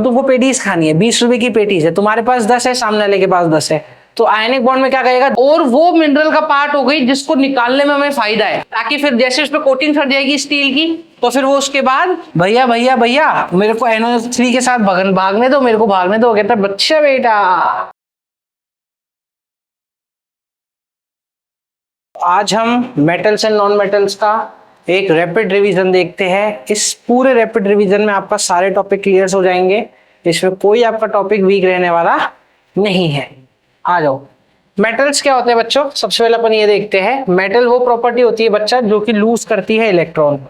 तुमको पेटीज खानी है, 20 रुपए की पेटीज है, तुम्हारे पास 10 है, सामने वाले के पास 10 है, तो आयनिक बॉन्ड में क्या करेगा, और वो मिनरल का पार्ट हो गई जिसको निकालने में हमें फायदा है, ताकि फिर जैसे उस पर कोटिंग चढ़ जाएगी स्टील की, तो फिर वो उसके बाद भैया भैया भैया मेरे को NO3 के साथ भागने दो, मेरे को भागने दो, कहता बच्चा बेटा। आज हम मेटल्स एंड नॉन मेटल्स का एक रैपिड रिवीजन देखते हैं। इस पूरे रैपिड रिवीजन में आपका सारे टॉपिक क्लियर हो जाएंगे, इसमें कोई आपका टॉपिक वीक रहने वाला नहीं है। आ जाओ, मेटल्स क्या होते हैं बच्चों, सबसे पहले अपन ये देखते हैं। मेटल वो प्रॉपर्टी होती है बच्चा जो कि लूज करती है इलेक्ट्रॉन।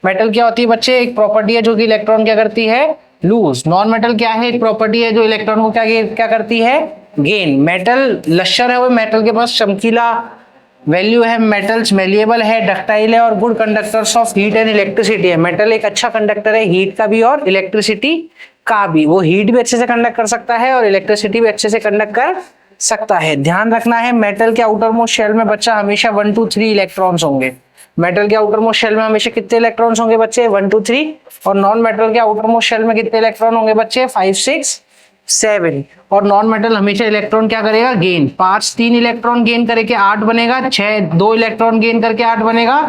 मेटल क्या होती है बच्चे, एक प्रॉपर्टी है जो कि इलेक्ट्रॉन क्या करती है, लूज। नॉन मेटल क्या है, एक प्रॉपर्टी है जो इलेक्ट्रॉन को क्या करती है, गेन। मेटल लश्यर है, वो मेटल के पास चमकीला वैल्यू है, मेटल्स मेलिएबल है, डक्टाइल है और good conductors of heat and electricity है। मेटल एक अच्छा कंडक्टर है हीट का भी और इलेक्ट्रिसिटी का भी, वो हीट भी अच्छे से कंडक्ट कर सकता है और इलेक्ट्रिसिटी भी अच्छे से कंडक्ट कर सकता है। ध्यान रखना है, मेटल के आउटर मोस्ट शेल में बच्चा हमेशा 1 2 3 इलेक्ट्रॉन्स होंगे। मेटल के आउटर मोस्ट शेल में हमेशा कितने इलेक्ट्रॉन्स होंगे बच्चे, 1 2 3। और नॉन मेटल के आउटर मोस्ट शेल में कितने इलेक्ट्रॉन होंगे बच्चे, 5 6 7। और नॉन मेटल हमेशा इलेक्ट्रॉन क्या करेगा, गेन। 5 3 इलेक्ट्रॉन गेन करके 8 बनेगा, 6 2 इलेक्ट्रॉन गेन करके 8 बनेगा,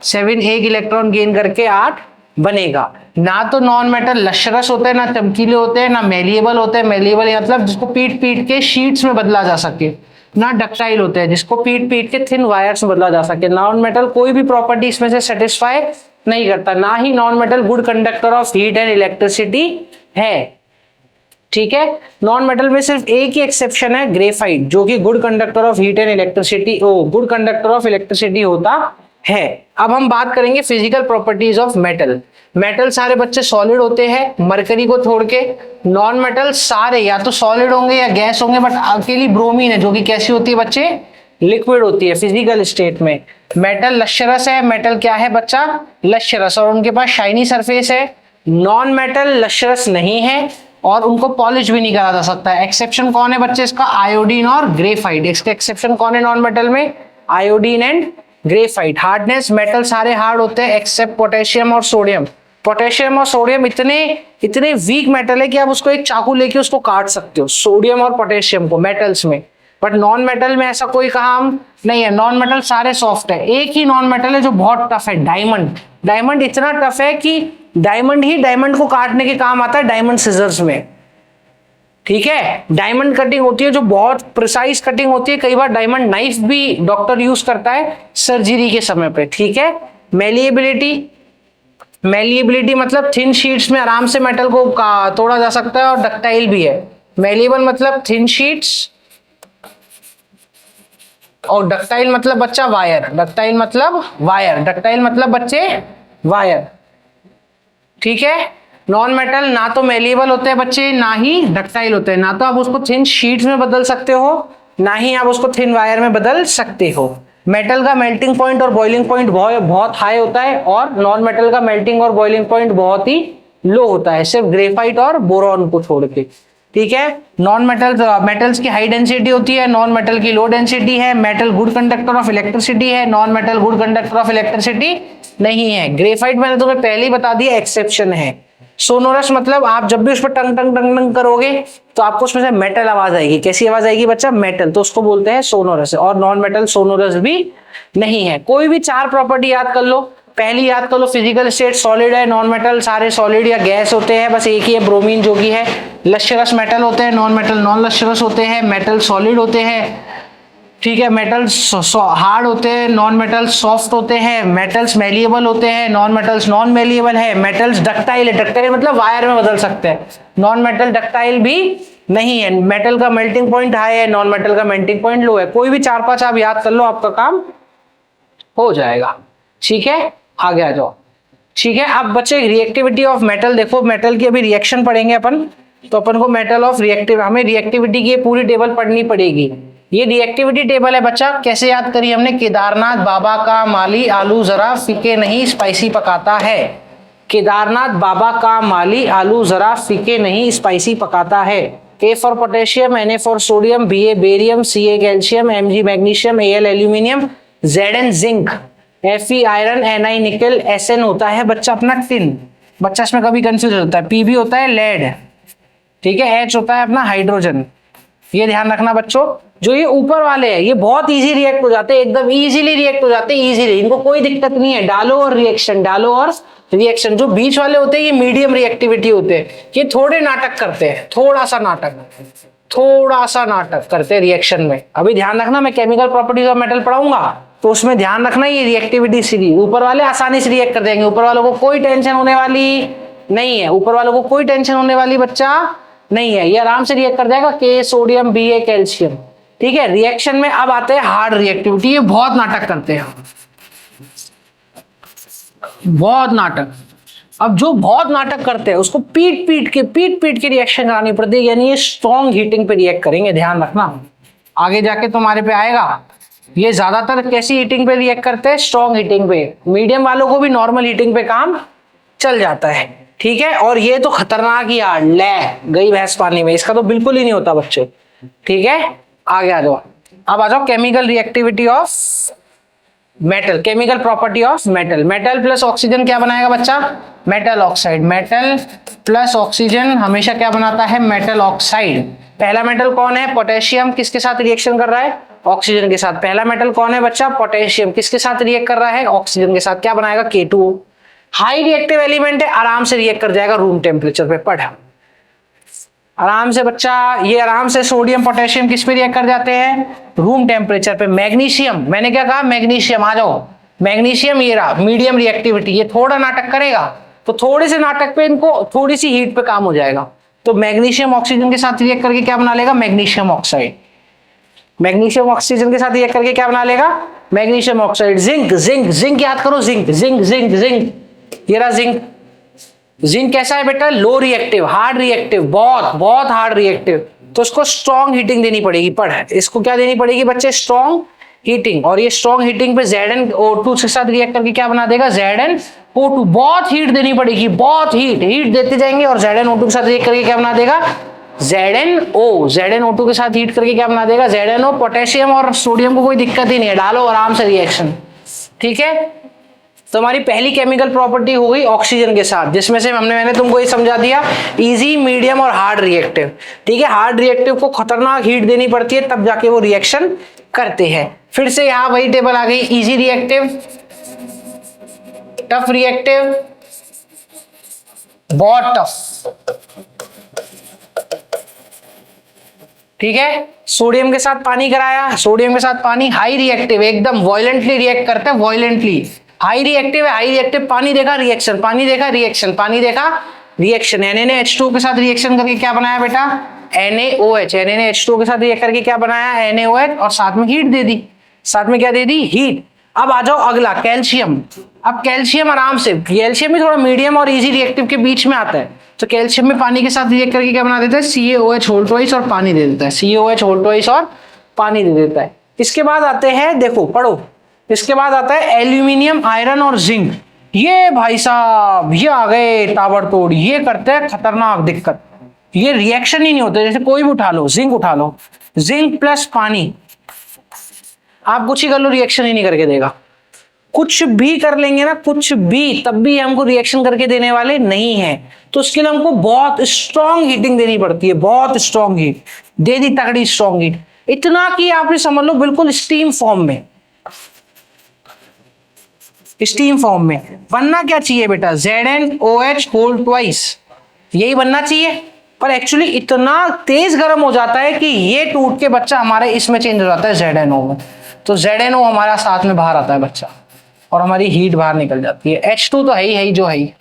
7 1 इलेक्ट्रॉन गेन करके 8 बनेगा। ना तो नॉन मेटल लश्रस होते हैं, ना चमकीले होते हैं, ना मेलिएबल होते हैं। मेलिएबल मतलब जिसको पीट पीट के शीट्स में बदला जा सके। ना डक्टाइल होते हैं जिसको पीट पीट के थिन वायर्स में बदला जा सके। नॉन मेटल कोई भी प्रॉपर्टी इसमें से सेटिस्फाई नहीं करता। ना ही non metal good conductor of heat and electricity है। ठीक है, नॉन मेटल में सिर्फ एक ही एक्सेप्शन है, ग्रेफाइट, जो कि good conductor of heat and electricity, good conductor of electricity होता है। अब हम बात करेंगे physical properties of metal. Metal सारे बच्चे सॉलिड होते हैं मरकरी को छोड़ के। नॉन मेटल सारे या तो सॉलिड होंगे या गैस होंगे, बट अकेली ब्रोमीन है जो कि कैसी होती है बच्चे, लिक्विड होती है फिजिकल स्टेट में। मेटल लश्यरस है, मेटल क्या है बच्चा, लश्यरस, और उनके पास शाइनी सरफेस है। नॉन मेटल लश्यरस नहीं है और उनको पॉलिश भी नहीं करा जा सकता है। एक्सेप्शन कौन है बच्चे इसका, आयोडीन और ग्रेफाइट। इसका एक्सेप्शन कौन है नॉन मेटल में, iodine and graphite. Hardness, metal सारे हार्ड होते हैं एक्सेप्ट पोटेशियम और सोडियम। पोटेशियम और सोडियम इतने वीक मेटल है कि आप उसको एक चाकू लेके उसको काट सकते हो, सोडियम और पोटेशियम को, मेटल्स में। बट नॉन मेटल में ऐसा कोई काम नहीं है। नॉन मेटल सारे सॉफ्ट है। एक ही नॉन मेटल है जो बहुत टफ है, डायमंड। डायमंड इतना टफ है कि डायमंड को काटने के काम आता है डायमंड सिजर्स में। ठीक है, डायमंड कटिंग होती है जो बहुत प्रिसाइज कटिंग होती है। कई बार डायमंड नाइफ भी डॉक्टर यूज करता है सर्जरी के समय पे। ठीक है, मेलिएबिलिटी मतलब थिन शीट्स में आराम से मेटल को तोड़ा जा सकता है, और डक्टाइल भी है। मेलिएबल मतलब थिन शीट्स, और डक्टाइल मतलब बच्चा वायर। डक्टाइल मतलब बच्चे वायर। ठीक है, नॉन मेटल ना तो मेलिएबल होते हैं बच्चे, ना ही डक्टाइल होते हैं। ना तो आप उसको थिन शीट्स में बदल सकते हो, ना ही आप उसको थिन वायर में बदल सकते हो। मेटल का मेल्टिंग पॉइंट और बॉइलिंग पॉइंट बहुत हाई होता है, और नॉन मेटल का मेल्टिंग और बॉइलिंग पॉइंट बहुत ही लो होता है, सिर्फ ग्रेफाइट और बोरॉन को छोड़ के। ठीक है, नॉन मेटल्स की हाई डेंसिटी होती है, नॉन मेटल की लो डेंसिटी है। Metal good conductor of electricity है, non metal good conductor of electricity नहीं है। ग्रेफाइट मैंने तुम्हें पहले ही बता दिया एक्सेप्शन है। सोनोरस मतलब आप जब भी उस पर टंग टंग टंग टंग करोगे तो आपको उसमें से मेटल आवाज आएगी। कैसी आवाज आएगी बच्चा, मेटल, तो उसको बोलते हैं सोनोरस। और नॉन मेटल सोनोरस भी नहीं है। कोई भी 4 प्रॉपर्टी याद कर लो। पहली याद कर लो, फिजिकल स्टेट सॉलिड है, नॉन मेटल सारे सॉलिड या गैस होते हैं, बस एक ही है ब्रोमीन जो कि है। लश्यरस मेटल होते हैं, नॉन मेटल नॉन लश्यरस होते हैं। मेटल सॉलिड होते हैं, ठीक है, मेटल्स हार्ड होते हैं, नॉन मेटल सॉफ्ट होते हैं। मेटल्स मेलिएबल होते हैं, नॉन मेटल्स नॉन मेलिएबल है। मेटल्स डक्टाइल है, डक्टाइल मतलब वायर में बदल सकते हैं। नॉन मेटल डक्टाइल भी नहीं है। मेटल का मेल्टिंग पॉइंट हाई है, नॉन मेटल का मेल्टिंग पॉइंट लो है। कोई भी 4-5 आप याद कर लो, आपका काम हो जाएगा। ठीक है, आगे आ जाओ। ठीक है, अब बच्चे रिएक्टिविटी ऑफ मेटल देखो। मेटल की अभी रिएक्शन पढ़ेंगे अपन, तो अपन को मेटल ऑफ रिएक्टिव, हमें रिएक्टिविटी की पूरी टेबल पढ़नी पड़ेगी। ये रिएक्टिविटी टेबल है बच्चा, कैसे याद करी हमने, केदारनाथ बाबा का माली आलू जरा फीके नहीं स्पाइसी पकाता है। केदारनाथ बाबा का माली आलू जरा फीके नहीं स्पाइसी पकाता है। K for potassium, Na for sodium, Ba barium, Ca calcium, Mg magnesium, Al aluminium, Zn zinc, Fe iron, Ni निकल, Sn होता है बच्चा अपना टिन। बच्चा इसमें कभी कंफ्यूज होता है। Pb होता है लेड, ठीक है, H होता है अपना हाइड्रोजन। ये ध्यान रखना बच्चों, जो ये ऊपर वाले हैं ये बहुत इजी रिएक्ट हो जाते हैं, एकदम इजीली रिएक्ट हो जाते हैं, इजीली, इनको कोई दिक्कत नहीं है। डालो और रिएक्शन, डालो और रिएक्शन। जो बीच वाले होते हैं ये मीडियम रिएक्टिविटी होते हैं, ये थोड़े नाटक करते हैं, थोड़ा सा नाटक करते हैं रिएक्शन में। अभी ध्यान रखना, मैं केमिकल प्रॉपर्टीज ऑफ मेटल पढ़ाऊंगा तो उसमें ध्यान रखना ये रिएक्टिविटी सीधी। ऊपर वाले आसानी से रिएक्ट कर देंगे, ऊपर वालों को कोई टेंशन होने वाली नहीं है, ऊपर वालों को कोई टेंशन होने वाली बच्चा नहीं है, ये आराम से रिएक्ट कर जाएगा। के सोडियम Ba कैल्शियम, ठीक है। रिएक्शन में अब आते हैं हार्ड रिएक्टिविटी, ये बहुत नाटक करते हैं, बहुत नाटक। अब जो बहुत नाटक करते हैं उसको पीट पीट के रिएक्शन करानी पड़ती है, यानी ये स्ट्रॉन्ग हीटिंग पे रिएक्ट करेंगे, ध्यान रखना आगे जाके तुम्हारे पे आएगा। ये ज्यादातर कैसी हीटिंग पे रिएक्ट करते हैं? स्ट्रॉन्ग हीटिंग पे। मीडियम वालों को भी नॉर्मल हीटिंग पे काम चल जाता है, ठीक है। और ये तो खतरनाक ही यार, ले गई भैंस पानी में, इसका तो बिल्कुल ही नहीं होता बच्चे, ठीक है। आगे आ जाओ, अब आ जाओ chemical reactivity of metal, chemical property of metal. Metal plus oxygen क्या बनाएगा बच्चा? Metal oxide. Metal plus oxygen हमेशा क्या बनाता है? Metal oxide. पहला मेटल कौन है? पोटेशियम। किसके साथ रिएक्शन कर रहा है? ऑक्सीजन के साथ। पहला मेटल कौन है बच्चा? पोटेशियम। किसके साथ रिएक्ट कर रहा है? ऑक्सीजन के साथ। क्या बनाएगा? K2O। हाई रिएक्टिव एलिमेंट है, आराम से रिएक्ट कर जाएगा रूम टेम्परेचर पे। पढ़ आराम से बच्चा, ये आराम से सोडियम पोटेशियम किस पे रिएक्ट कर जाते हैं? रूम टेम्परेचर पे। मैग्नीशियम, मैंने क्या कहा? मैग्नीशियम, आ जाओ। मैग्नीशियम ये रहा, मीडियम रिएक्टिविटी, ये थोड़ा नाटक करेगा तो थोड़े से नाटक पे इनको थोड़ी सी हीट पे काम हो जाएगा। तो मैग्नीशियम ऑक्सीजन के साथ रिएक्ट करके क्या बना लेगा? Magnesium oxide. मैग्नीशियम ऑक्सीजन के साथ रिएक्ट करके क्या बना लेगा? Magnesium oxide. जिंक याद करो, जिंक, ये रहा जिंक। जिंक कैसा है बेटा? लो रिएक्टिव, हार्ड रिएक्टिव, बहुत हार्ड रिएक्टिव, तो उसको स्ट्रॉन्ग हीटिंग देनी पड़ेगी। पढ़, इसको क्या देनी पड़ेगी बच्चे? Strong heating. और ये स्ट्रॉन्ग हीटिंग पे ZnO2 के साथ रिएक्ट करके क्या बना देगा? ZnO2। बहुत हीट देनी पड़ेगी, बहुत हीट देते जाएंगे और ZnO2 के साथ रिएक्ट करके क्या बना देगा? ZnO2 के साथ हीट करके क्या बना देगा? ZnO। पोटेशियम और सोडियम को कोई दिक्कत ही नहीं है, डालो आराम से रिएक्शन, ठीक है। तो हमारी पहली केमिकल प्रॉपर्टी हो गई ऑक्सीजन के साथ, जिसमें से मैंने तुमको ये समझा दिया, इजी, मीडियम और हार्ड रिएक्टिव, ठीक है। हार्ड रिएक्टिव को खतरनाक हीट देनी पड़ती है, तब जाके वो रिएक्शन करते हैं। फिर से यहां वही टेबल आ गई, इजी रिएक्टिव, टफ रिएक्टिव, बहुत टफ, ठीक है। सोडियम के साथ पानी कराया, सोडियम के साथ पानी, हाई रिएक्टिव, एकदम वायलेंटली रिएक्ट करते हैं, वायलेंटली। हाई रिएक्टिव है, हाई रिएक्टिव, पानी देखा रिएक्शन, पानी देखा रिएक्शन, पानी देखा रिएक्शन। NaNH2 के साथ रिएक्शन करके क्या बनाया बेटा? NaOH। NaNH2 के साथ रिएक्ट करके क्या बनाया? NaOH, और साथ में हीट दे दी। साथ में क्या दे दी? हीट। अब आ जाओ अगला, कैल्शियम। अब कैल्शियम आराम से, कैल्शियम भी थोड़ा मीडियम और इजी रिएक्टिव के बीच में आता है, तो कैल्शियम में पानी के साथ रिएक्ट करके क्या बना देता है? CaOH होल ट्वाइस और पानी दे देता है। CaOH होल ट्वाइस और पानी दे देता है। इसके बाद आते हैं, देखो पढ़ो, इसके बाद आता है एल्यूमिनियम, आयरन और जिंक। ये भाई साहब, ये आ गए ताबड़तोड़, ये करते हैं खतरनाक दिक्कत। ये रिएक्शन ही नहीं होते, जैसे कोई भी उठा लो, जिंक उठा लो, जिंक प्लस पानी, आप कुछ ही कर लो, रिएक्शन ही नहीं करके देगा। कुछ भी कर लेंगे ना, कुछ भी, तब भी हमको रिएक्शन करके देने वाले नहीं है। तो उसके लिए हमको बहुत स्ट्रॉन्ग हीटिंग देनी पड़ती है, बहुत स्ट्रॉन्ग हीट दे दी, तगड़ी स्ट्रॉन्ग हीट, इतना कि आपने समझ लो बिल्कुल स्टीम फॉर्म में, स्टीम फॉर्म में। बनना क्या चाहिए बेटा? ZnOH होल ट्वाइस, यही बनना चाहिए। पर एक्चुअली इतना तेज गर्म हो जाता है कि ये टूट के बच्चा हमारे इसमें चेंज हो जाता है ZnO में। तो ZnO हमारा साथ में बाहर आता है बच्चा, और हमारी हीट बाहर निकल जाती है। H2 तो है ही जो है ही,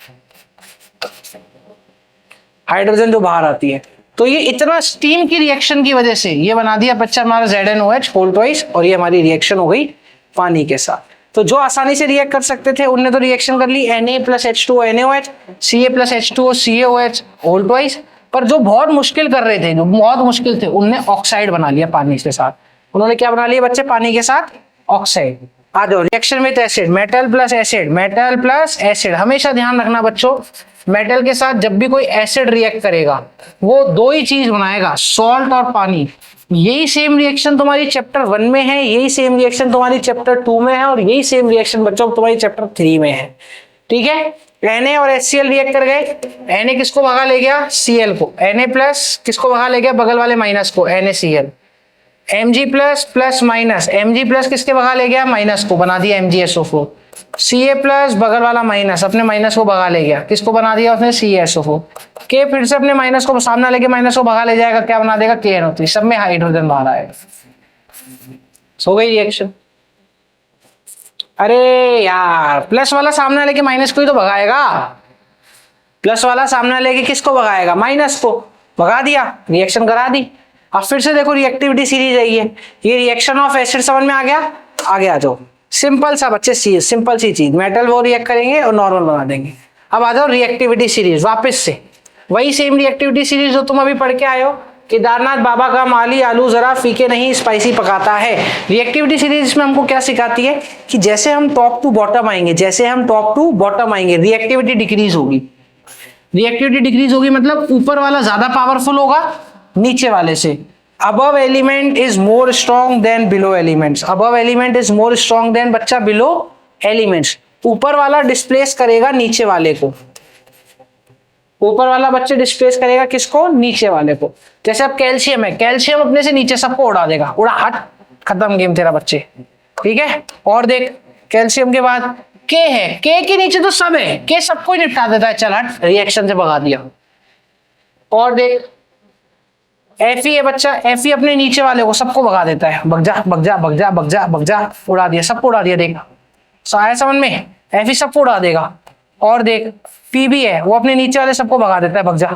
हाइड्रोजन जो बाहर आती है। तो ये इतना स्टीम की रिएक्शन की वजह से ये बना दिया बच्चा हमारा ZnOH होल ट्वाइस, और ये हमारी रिएक्शन हो गई पानी के साथ। तो जो आसानी से रिएक्ट कर सकते थे उनने तो रिएक्शन कर ली, Na plus H2O NaOH, Ca plus H2O CaOH whole twice. पर जो बहुत मुश्किल कर रहे थे, जो बहुत मुश्किल थे, उनने ऑक्साइड बना लिया पानी के साथ। उन्होंने क्या बना लिया बच्चे? पानी के साथ ऑक्साइड। आ जाओ reaction with acid, metal plus acid, metal plus acid. हमेशा ध्यान रखना बच्चों, मेटल के साथ जब भी कोई एसिड रिएक्ट करेगा वो दो ही चीज बनाएगा, सॉल्ट और पानी। यही सेम रिएक्शन तुम्हारी चैप्टर 1 में है, यही सेम रिएक्शन तुम्हारी चैप्टर 2 में है, और यही सेम रिएक्शन बच्चों तुम्हारी चैप्टर 3 में है, ठीक है। Na और HCl रिएक्ट कर गए, Na किसको भगा ले गया, Cl को, Na प्लस किसको भगा ले गया, बगल वाले माइनस को, NaCl, Mg plus plus minus, Mg plus किसके भगा ले गया, माइनस को, बना दिया MgSO4, Ca प्लस बगल वाला माइनस अपने माइनस को भगा ले गया, किसको बना दिया उसने, CaSO4, K फिर से अपने माइनस को सामने लेके माइनस को भगा ले जाएगा, क्या बना देगा, KNO3, सब में हाइड्रोजन बाहर आएगा, हो गई रिएक्शन। अरे यार प्लस वाला सामने लेके माइनस को ही तो भगाएगा, प्लस वाला सामने लेके किसको भगाएगा, माइनस को, भगा दिया, रिएक्शन करा दी। अब फिर से देखो रिएक्टिविटी सीरीज है ये रिएक्शन ऑफ एसिड समझ में आ गया, आगे आ जाओ, सिंपल सा बच्चे सिंपल सी चीज, मेटल वो रिएक्ट करेंगे और नॉर्मल बना देंगे। अब आ जाओ रिएक्टिविटी सीरीज, वापस से वही सेम रिएक्टिविटी सीरीज जो तुम अभी पढ़ के आए हो, केदारनाथ बाबा का माली आलू जरा फीके नहीं स्पाइसी पकाता है। रिएक्टिविटी सीरीज में हमको क्या सिखाती है कि जैसे हम टॉप टू बॉटम आएंगे, जैसे हम टॉप टू बॉटम आएंगे रिएक्टिविटी डिक्रीज होगी, रिएक्टिविटी डिक्रीज होगी मतलब ऊपर वाला ज्यादा पावरफुल होगा नीचे वाले से। above element is more strong than below elements, above element is more strong than बच्चा below elements, ऊपर वाला डिस्प्लेस करेगा नीचे वाले को, ऊपर वाला बच्चे डिस्प्लेस करेगा किसको, नीचे वाले को। जैसे अब कैल्शियम है, कैल्शियम अपने से नीचे सबको उड़ा देगा, उड़ा हट, खत्म गेम तेरा बच्चे, ठीक है। और देख कैल्शियम के बाद के है, के के नीचे तो सब है, के सबको निपटा देता है, चल हट, रिएक्शन से भगा दिया। और देख Fe है बच्चा, Fe अपने नीचे वाले को सबको भगा देता है, भग जा भग जा भग जा भग जा भग जा, उड़ा दिया, सबको उड़ा दिया, देख आया समझ में, Fe सबको उड़ा देगा। और देख Pb है, वो अपने नीचे वाले सबको भगा देता है, भग जा।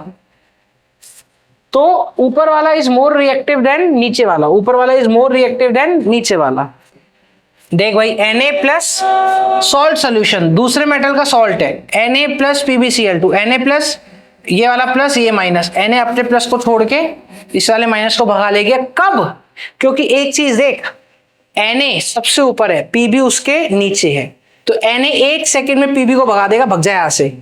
तो ऊपर वाला इज मोर रिएक्टिव देन नीचे वाला, ऊपर वाला इज मोर रिएक्टिव देन नीचे वाला। देख भाई Na प्लस सॉल्ट सोल्यूशन, दूसरे मेटल का सॉल्ट है, Na plus PbCl2, Na plus ये वाला प्लस ये माइनस, Na अपने प्लस को छोड़ के इस वाले माइनस को भगा ले गया। कब, क्योंकि एक चीज देख, Na सबसे ऊपर है, Pb उसके नीचे है, तो Na एक सेकंड में Pb को भगा देगा, भग जाए यहां से।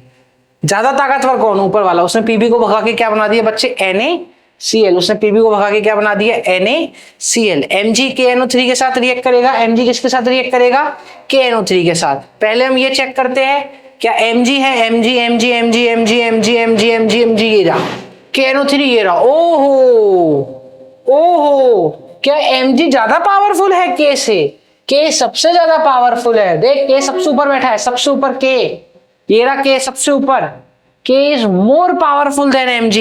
ज्यादा ताकतवर कौन, ऊपर वाला, उसने Pb को भगा के क्या बना दिया बच्चे, NaCl, उसने Pb को भगा के क्या बना दिया, NaCl। Mg KNO3 के साथ रिएक्ट करेगा, Mg किसके साथ रिएक्ट करेगा, KNO3 के साथ। पहले हम ये चेक करते हैं क्या Mg है, Mg Mg Mg Mg Mg Mg Mg Mg ये रहा, KNO3 ये रहा, ओहो क्या Mg ज्यादा पावरफुल है K से, K सबसे ज्यादा पावरफुल है, देख K सबसे ऊपर बैठा है, सबसे ऊपर K, ये रहा K सबसे ऊपर, K is more powerful than Mg,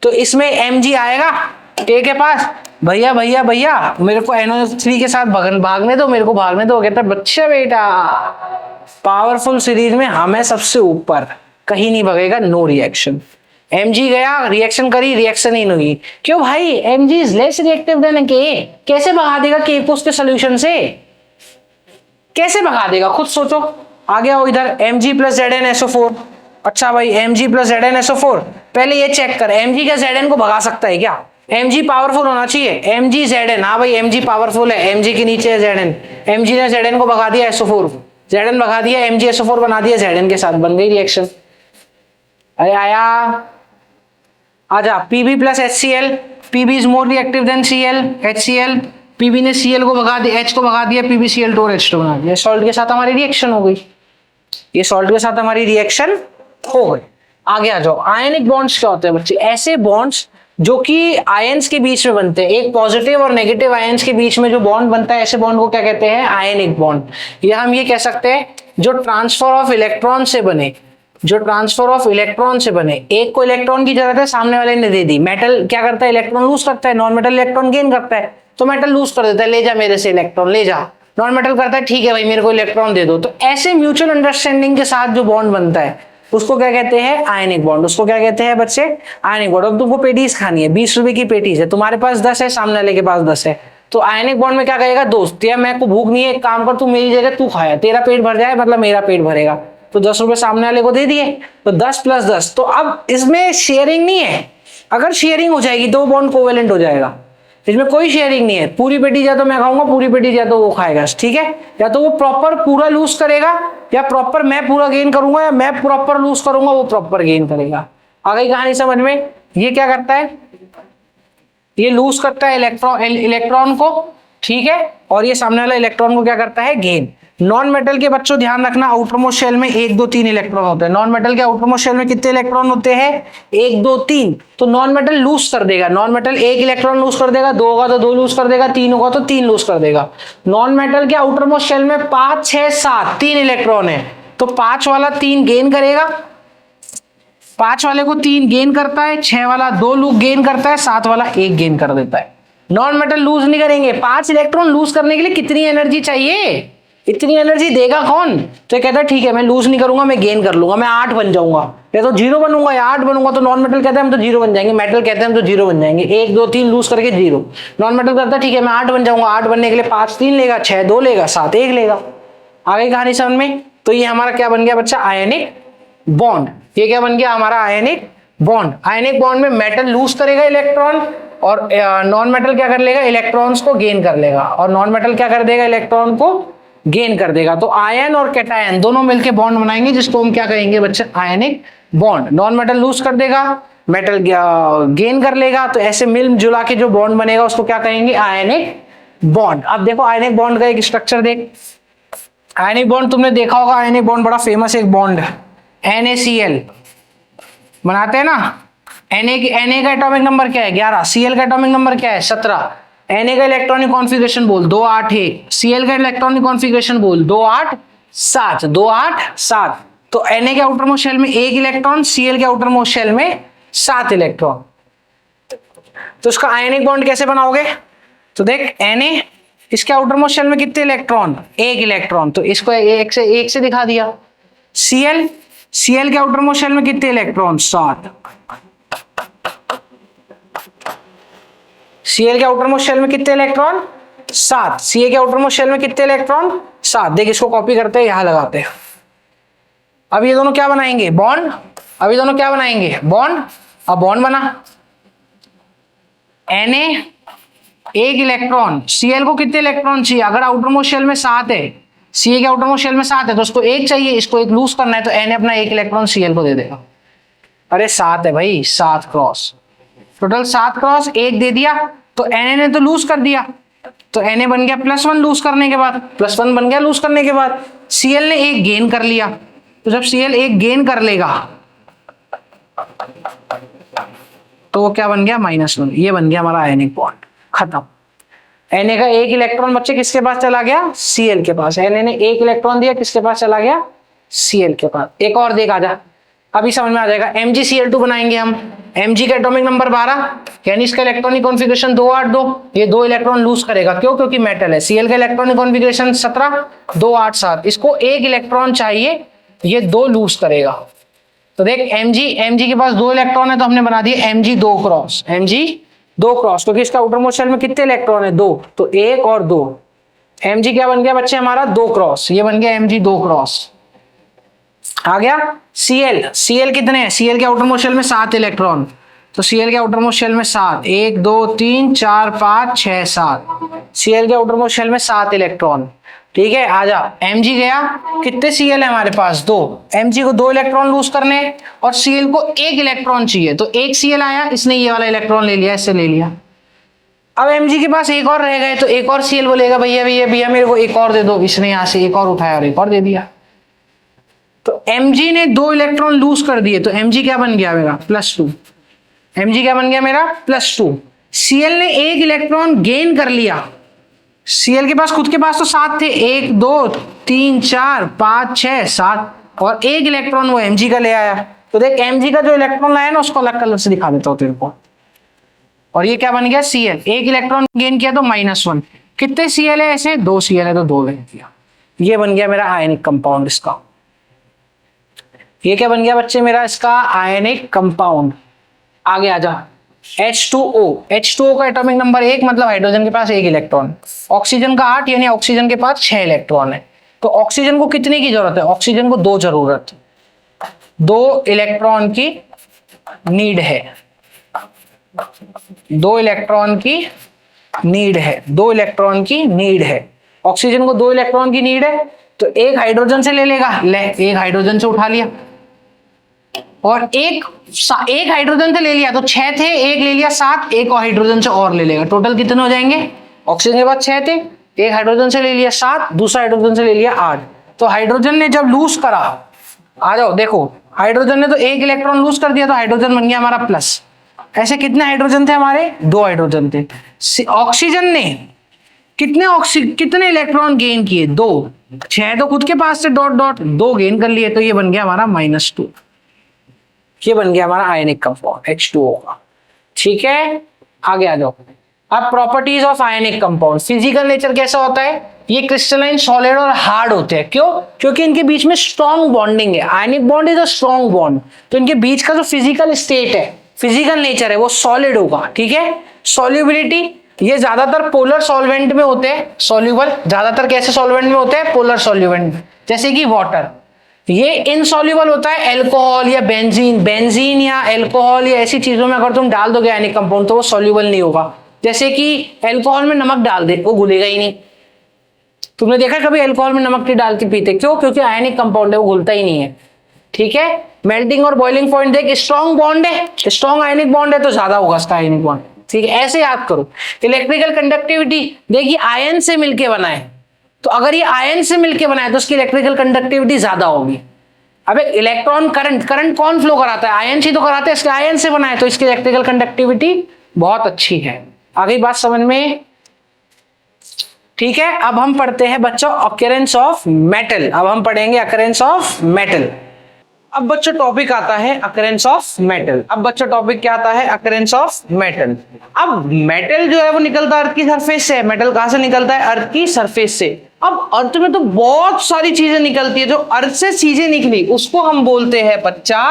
तो इसमें Mg आएगा K के पास, भैया भैया भैया मेरे को NO3 के साथ भागने दो, मेरे को भागने दो, कहता बच्चा बेटा पावरफुल सीरीज में हमें सबसे ऊपर, कहीं नहीं भगेगा, नो रिएक्शन। Mg गया, रिएक्शन करी, रिएक्शन ही नहीं, क्यों भाई, Mg is less reactive than K, कैसे भगा देगा K को उसके सोल्यूशन से, कैसे भगा देगा, खुद सोचो। आ गया हो इधर Mg प्लस ZnSO4, अच्छा भाई Mg प्लस ZnSO4, पहले ये चेक कर Mg क्या Zn को भगा सकता है क्या, Mg पावरफुल होना चाहिए, Mg Zn, हाँ भाई Mg पावरफुल है, Mg के नीचे है Zn, Mg ने Zn को भगा दिया, SO4 Zn भगा दिया, MgSO4 बना दिया Zn के साथ, बन गई रिएक्शन। अरे आया, आजा Pb plus HCl, Pb is more reactive than Cl, HCl, Pb ने Cl को भगा दिया, H को भगा दिया, PbCl2 और H2 बना दिया, सॉल्ट के साथ हमारी रिएक्शन हो गई, ये सॉल्ट के साथ हमारी रिएक्शन हो गई। आगे आ जाओ, आयनिक बॉन्ड्स क्या होते हैं बच्चे, ऐसे बॉन्ड्स जो कि आयंस के बीच में बनते हैं, एक पॉजिटिव और नेगेटिव आयंस के बीच में जो बॉन्ड बनता है, ऐसे बॉन्ड को क्या कहते हैं, आयनिक बॉन्ड। या हम ये कह सकते हैं जो ट्रांसफर ऑफ इलेक्ट्रॉन से बने, जो ट्रांसफर ऑफ इलेक्ट्रॉन से बने, एक को इलेक्ट्रॉन की जरूरत है, सामने वाले ने दे दी, मेटल क्या करता है, इलेक्ट्रॉन लूज करता है, नॉन मेटल इलेक्ट्रॉन गेन करता है, तो मेटल लूज कर देता है, ले जा मेरे से इलेक्ट्रॉन ले जा, नॉन मेटल करता है ठीक है भाई मेरे को इलेक्ट्रॉन दे दो। तो ऐसे म्यूचुअल अंडरस्टैंडिंग के साथ जो बॉन्ड बनता है उसको क्या कहते हैं, आयनिक बॉन्ड, उसको क्या कहते हैं बच्चे, आयनिक बॉन्ड। अब तुमको पेटीज खानी है, 20 रुपए की पेटीज है, तुम्हारे पास 10 है, सामने वाले के पास 10 है, तो आयनिक बॉन्ड में क्या कहेगा, दोस्त या मैं को भूख नहीं है, एक काम कर तू मेरी जगह तू खाया, तेरा पेट भर जाए मतलब मेरा पेट भरेगा, तो 10 रुपए सामने वाले को दे दिए, तो 10 + 10, तो अब इसमें शेयरिंग नहीं है, अगर शेयरिंग हो जाएगी तो बॉन्ड कोवेलेंट हो जाएगा, इसमें कोई शेयरिंग नहीं है, पूरी पेटी या तो मैं खाऊंगा, पूरी पेटी या तो वो खाएगा, ठीक है, या तो वो प्रॉपर पूरा लूज करेगा, या प्रॉपर मैं पूरा गेन करूंगा, या मैं प्रॉपर लूज करूंगा वो प्रॉपर गेन करेगा। आ गई कहानी समझ में। ये क्या करता है, ये लूज करता है इलेक्ट्रॉन को, ठीक है, और ये सामने वाला इलेक्ट्रॉन को क्या करता है, गेन। नॉन मेटल के बच्चों ध्यान रखना, आउटर मोस्ट शेल में 1 2 3 इलेक्ट्रॉन होते हैं। नॉन मेटल के आउटर मोस्ट शेल में कितने इलेक्ट्रॉन होते हैं? 1 2 3। तो नॉन मेटल लूज कर देगा, नॉन मेटल 1 इलेक्ट्रॉन लूज कर देगा, 2 होगा तो 2 लूज कर देगा, 3 होगा तो 3 लूज कर देगा। नॉन मेटल के आउटर मोस्ट शेल में 5 6 7 3 इलेक्ट्रॉन है, तो 5 वाला 3 गेन करेगा, 5 वाले को 3 गेन करता है, 6 वाला 2 लूप गेन करता है, 7 वाला 1 गेन कर देता है। नॉन मेटल लूज नहीं करेंगे। 5 इलेक्ट्रॉन लूज करने के लिए कितनी एनर्जी चाहिए? इतनी एनर्जी देगा कौन? तो कहता है ठीक है मैं लूज नहीं करूंगा, मैं गेन कर लूंगा, मैं 8 बन जाऊंगा, या तो 0 बनूंगा या 8 बनूंगा। तो नॉन मेटल कहता है हम तो 0 बन जाएंगे, मेटल कहते हैं हम तो 0 बन जाएंगे। 1 2 3 लूज करके 0। नॉन मेटल कहता है ठीक है मैं 8 बन जाऊंगा, 8 बनने के लिए 5 3 लेगा, 6 2 लेगा, 7 1 लेगा। आगे कहानी समझ में? तो ये हमारा क्या बन गया बच्चा? Ionic bond. ये क्या बन गया हमारा? Ionic bond. आयनिक बॉन्ड में मेटल लूज करेगा इलेक्ट्रॉन, और नॉन मेटल क्या कर लेगा? इलेक्ट्रॉन्स को गेन कर लेगा, और नॉन मेटल क्या कर देगा? इलेक्ट्रॉन को गेन कर देगा। तो आयन और कैटायन दोनों मिलकर बॉन्ड बनाएंगे, जिसको हम क्या कहेंगे बच्चे? Ionic bond. Non metal lose कर देगा, मेटल गेन कर लेगा, तो ऐसे मिल जुला के जो बॉन्ड बनेगा उसको क्या कहेंगे? Ionic bond. अब देखो आयनिक बॉन्ड का एक स्ट्रक्चर देख। आयनिक बॉन्ड तुमने देखा होगा, आयनिक बॉन्ड बड़ा फेमस एक बॉन्ड है, NaCl बनाते हैं ना। Na का एटॉमिक नंबर क्या है? 11। Cl का एटॉमिक नंबर क्या है? 17। Na का इलेक्ट्रॉनिक कॉन्फ़िगरेशन बोल 2 8 1। Cl का इलेक्ट्रॉनिक कॉन्फ़िगरेशन बोल 2 8 7। 2 8 7। तो Na के आउटर मोस्ट शेल में 1 इलेक्ट्रॉन, Cl के आउटर मोस्ट शेल में 7 इलेक्ट्रॉन। तो इसका आयनिक बॉन्ड कैसे बनाओगे? तो देख Na इसके आउटर मोस्ट शेल में कितने इलेक्ट्रॉन? 1 इलेक्ट्रॉन, तो इसको 1 से दिखा दिया। Cl के आउटर मोस्ट शेल में कितने इलेक्ट्रॉन? 7। Cl के आउटर मोस्ट शेल में कितने इलेक्ट्रॉन? 7। Ca के आउटर मोस्ट शेल में कितने इलेक्ट्रॉन? 7। देख इसको कॉपी करते हैं, यहां लगाते हैं। अब ये दोनों क्या बनाएंगे? बॉन्ड। अब ये दोनों क्या बनाएंगे? बॉन्ड। अब बॉन्ड बना, Na 1 इलेक्ट्रॉन, Cl को कितने इलेक्ट्रॉन चाहिए? अगर आउटर मोस्ट शेल में 7 है, Ca के आउटर मोस्ट शेल में 7 है, तो उसको 1 चाहिए, इसको 1 लूज करना है, तो Na अपना 1 इलेक्ट्रॉन Cl को दे देगा। अरे 7 है भाई, 7 क्रॉस, टोटल 7 क्रॉस 1 दे दिया, तो Na ने तो लूज कर दिया, तो Na बन गया +1 लूज करने के बाद, +1 बन गया लूज करने के बाद। Cl ने 1 गेन कर लिया, तो जब Cl 1 गेन कर लेगा तो वो क्या बन गया? -1। ये बन गया हमारा आयनिक बॉन्ड, खत्म। Na का 1 इलेक्ट्रॉन बच्चे किसके पास चला गया? Cl के पास। Na ने 1 इलेक्ट्रॉन दिया, किसके पास चला गया? Cl के पास। एक और देख, आजा, अभी समझ में आ जाएगा। MgCl2 बनाएंगे हम। Mg का एटॉमिक नंबर 12, यानी इसका इलेक्ट्रॉनिक कॉन्फ़िगरेशन 2 8 2। ये 2 इलेक्ट्रॉन लूज करेगा, क्यों? क्योंकि मेटल है। Cl का इलेक्ट्रॉनिक कॉन्फ़िगरेशन 17 2 8 7। इसको 1 इलेक्ट्रॉन चाहिए, ये 2 लूज करेगा। तो देख Mg के पास 2 इलेक्ट्रॉन है, तो हमने बना दिए Mg 2 क्रॉस। Mg 2 क्रॉस, क्योंकि इसका आउटर मोस्ट शेल में कितने इलेक्ट्रॉन है? 2, तो 1 और 2। Mg क्या बन गया बच्चे हमारा? 2 क्रॉस। ये बन गया Mg 2 क्रॉस। आ गया। Cl कितने हैं? Cl के आउटर मोस्ट शेल में 7 इलेक्ट्रॉन, तो Cl के आउटर मोस्ट शेल में 7, 1 2 3 4 5 6 7। Cl के आउटर मोस्ट शेल में 7 इलेक्ट्रॉन, ठीक है। आजा, Mg गया, कितने Cl है हमारे पास? 2। Mg को 2 इलेक्ट्रॉन लूज करने, और Cl को 1 इलेक्ट्रॉन चाहिए, तो 1 Cl आया, इसने ये वाला इलेक्ट्रॉन ले लिया, इससे ले लिया। अब Mg के पास एक और रह गए, तो एक और Cl बोलेगा भैया भैया भैया मेरे को एक और दे दो, इसने यहाँ से एक और उठाया और एक और दे दिया। तो Mg ने 2 इलेक्ट्रॉन लूज कर दिए, तो Mg क्या बन गया मेरा? +2। Mg क्या बन गया मेरा? +2। Cl ने 1 इलेक्ट्रॉन गेन कर लिया। Cl के पास खुद के पास तो 7 थे, 1 2 3 4 5 6 7, और 1 इलेक्ट्रॉन वो Mg का ले आया। तो देख Mg का जो इलेक्ट्रॉन लाया ना, उसको अलग कलर से दिखा देता हूं तेरे को। और ये क्या बन गया? Cl। 1 इलेक्ट्रॉन गेन किया तो -1। कितने Cl है ऐसे? 2 Cl है, तो 2 ले दिया। ये बन गया मेरा आयनिक कंपाउंड इसका। ये क्या बन गया बच्चे मेरा? इसका आयनिक कंपाउंड। आगे आ जा, H2O। H2O का एटॉमिक नंबर 1, मतलब हाइड्रोजन के पास 1 इलेक्ट्रॉन, ऑक्सीजन का 8, यानी ऑक्सीजन के पास 6 इलेक्ट्रॉन है। तो ऑक्सीजन को कितने की जरूरत है? ऑक्सीजन को 2 जरूरत, 2 इलेक्ट्रॉन की नीड है, 2 इलेक्ट्रॉन की नीड है, 2 इलेक्ट्रॉन की नीड है। ऑक्सीजन को 2 इलेक्ट्रॉन की नीड है, तो एक हाइड्रोजन से ले लेगा, ले एक हाइड्रोजन से उठा लिया, और एक हाइड्रोजन से ले लिया, तो 6 थे, एक ले लिया 7, एक और हाइड्रोजन से और ले लेगा। टोटल कितने हो जाएंगे? ऑक्सीजन के पास 6 थे, एक हाइड्रोजन से ले लिया 7, दूसरा हाइड्रोजन से ले लिया 8। तो हाइड्रोजन ने जब लूज करा, आ जाओ देखो, हाइड्रोजन ने तो एक इलेक्ट्रॉन लूज कर दिया तो हाइड्रोजन बन गया हमारा प्लस। ऐसे कितने हाइड्रोजन थे हमारे? 2 हाइड्रोजन थे। ऑक्सीजन ने कितने इलेक्ट्रॉन गेन किए? 2। 6 तो खुद के पास से डॉट डॉट 2 गेन कर लिए, तो ये बन गया हमारा -2। ये बन गया हमारा आयनिक कंपाउंड H2O का। ठीक है, आगे आ जाओ। अब properties of ionic compound, physical nature कैसा होता है? ये क्रिस्टलाइन, सॉलिड और हार्ड होते हैं। क्यों? क्योंकि इनके बीच में स्ट्रॉन्ग बॉन्डिंग है। Ionic bond is a strong bond, तो इनके बीच का जो फिजिकल स्टेट है, फिजिकल नेचर है, वो सॉलिड होगा। ठीक है, सॉल्युबिलिटी, ये ज्यादातर पोलर सॉल्वेंट में होते हैं सॉल्युबल। ज्यादातर कैसे सॉल्वेंट में होते हैं? पोलर सॉल्वेंट, जैसे कि वाटर। ये इनसॉल्युबल होता है अल्कोहल या बेंजीन या अल्कोहल या ऐसी चीजों में अगर तुम डाल दोगे आयनिक कंपाउंड तो वो सॉल्युबल नहीं होगा। जैसे कि अल्कोहल में नमक डाल दे, वो घुलेगा ही नहीं। तुमने देखा कभी अल्कोहल में नमक नहीं डाल के पीते? क्यों? क्योंकि आयनिक कंपाउंड है, वो घुलता ही नहीं है। ठीक है, मेल्टिंग और बॉइलिंग पॉइंट देख, स्ट्रॉन्ग बॉन्ड है, स्ट्रॉन्ग आयनिक बॉन्ड है तो ज्यादा होगा इसका आयनिक बॉन्ड। ठीक है, ऐसे याद करो। इलेक्ट्रिकल कंडक्टिविटी देखिए, आयन से मिलके बना है, तो अगर ये आयन से मिलके बना है तो उसकी इलेक्ट्रिकल कंडक्टिविटी ज्यादा होगी। अब एक इलेक्ट्रॉन करंट कौन फ्लो कराता है? आयन से तो कराते हैं, इसके आयन से बना है तो इसकी इलेक्ट्रिकल कंडक्टिविटी बहुत अच्छी है। आगे बात समझ में? ठीक है, अब हम पढ़ते हैं बच्चों अकरेंस ऑफ मेटल। अब हम पढ़ेंगे अकरेंस ऑफ मेटल। अब बच्चों टॉपिक आता है अकरेंस ऑफ मेटल। अब बच्चों टॉपिक क्या आता है? Occurrence of metal. अब मेटल जो है वो निकलता है अर्थ की सरफेस से। मेटल कहां से निकलता है? अर्थ की सरफेस से। अब अर्थ में तो बहुत सारी चीजें निकलती है, जो अर्थ से चीजें निकली उसको हम बोलते हैं बच्चा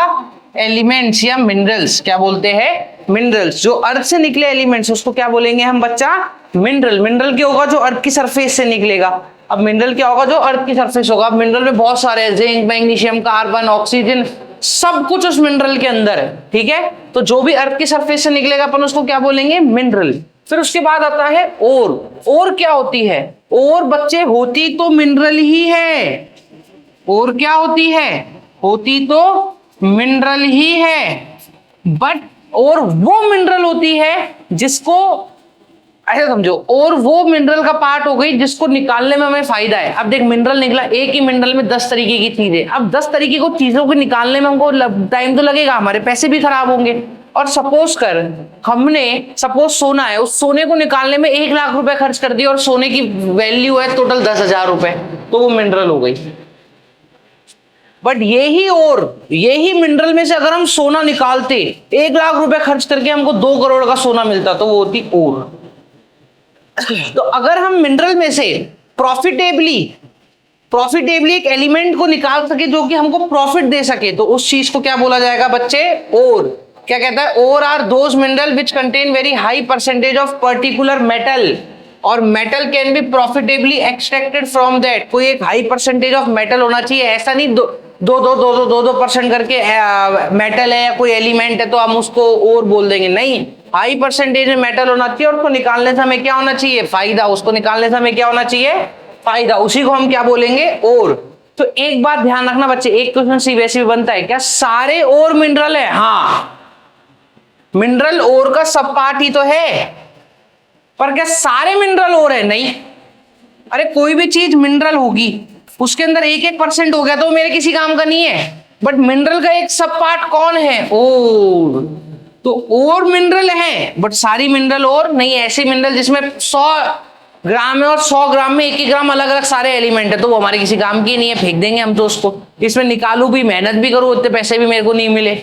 एलिमेंट्स या मिनरल्स। क्या बोलते हैं? मिनरल्स। जो अर्थ से निकले एलिमेंट्स उसको क्या बोलेंगे हम बच्चा? मिनरल। मिनरल क्या होगा? जो अर्थ की सरफेस से निकलेगा। अब मिनरल क्या होगा? जो अर्थ की सरफेस होगा। अब मिनरल में बहुत सारे हैं, जिंक, मैग्नीशियम, कार्बन, ऑक्सीजन, सब कुछ उस मिनरल के अंदर है। ठीक है, तो जो भी अर्थ की सरफेस से निकलेगा अपन उसको क्या बोलेंगे? मिनरल। फिर उसके बाद आता है ओर। ओर क्या होती है? ओर बच्चे होती तो मिनरल ही है। ओर क्या होती है? होती तो मिनरल ही है, बट और वो मिनरल होती है जिसको, ऐसे समझो, और वो मिनरल का पार्ट हो गई जिसको निकालने में हमें फायदा है। अब देख, मिनरल निकला, एक ही मिनरल में 10 तरीके की चीजें। अब 10 तरीके को चीजों को निकालने में हमको टाइम तो लगेगा, हमारे पैसे भी खराब होंगे। और सपोज कर, हमने सपोज सोना है, उस सोने को निकालने में 1 लाख रुपए खर्च कर दिया और सोने की वैल्यू है टोटल 10,000 रुपए, तो वो मिनरल हो गई। बट यही मिनरल में से अगर हम सोना निकालते, 1 लाख रुपए खर्च करके हमको 2 करोड़ का सोना मिलता, तो वो होती ओर। तो अगर हम मिनरल में से प्रॉफिटेबली एक एलिमेंट को निकाल सके जो कि हमको प्रॉफिट दे सके, तो उस चीज को क्या बोला जाएगा बच्चे? ओर। क्या कहता है? Ore are those mineral which contain very high percentage of particular metal, और metal can be profitably extracted from that. कोई एक हाई परसेंटेज ऑफ मेटल होना चाहिए, ऐसा नहीं 2% करके मेटल है या कोई एलिमेंट है तो हम उसको और बोल देंगे, नहीं। हाई परसेंटेज में मेटल होना चाहिए और उसको निकालने से हमें क्या होना चाहिए? फायदा। उसको निकालने से हमें क्या होना चाहिए? फायदा। उसी को हम क्या बोलेंगे? और। तो एक बात ध्यान रखना बच्चे, एक क्वेश्चन सीबीएसई में बनता है, क्या सारे और मिनरल है? हाँ, मिनरल और का सब पार्ट ही तो है, पर क्या सारे मिनरल और है? नहीं। अरे कोई भी चीज मिनरल होगी, उसके अंदर 1% हो गया तो मेरे किसी काम का नहीं है। बट मिनरल का एक सब पार्ट कौन है? ओर। तो और मिनरल है, बट सारी मिनरल और नहीं है। ऐसे मिनरल जिसमें 100 ग्राम है और 100 ग्राम में 1 ग्राम अलग अलग सारे एलिमेंट है, तो वो हमारे किसी काम की नहीं है, फेंक देंगे हम तो उसको। इसमें निकालू भी, मेहनत भी करूं, उतने पैसे भी मेरे को नहीं मिले।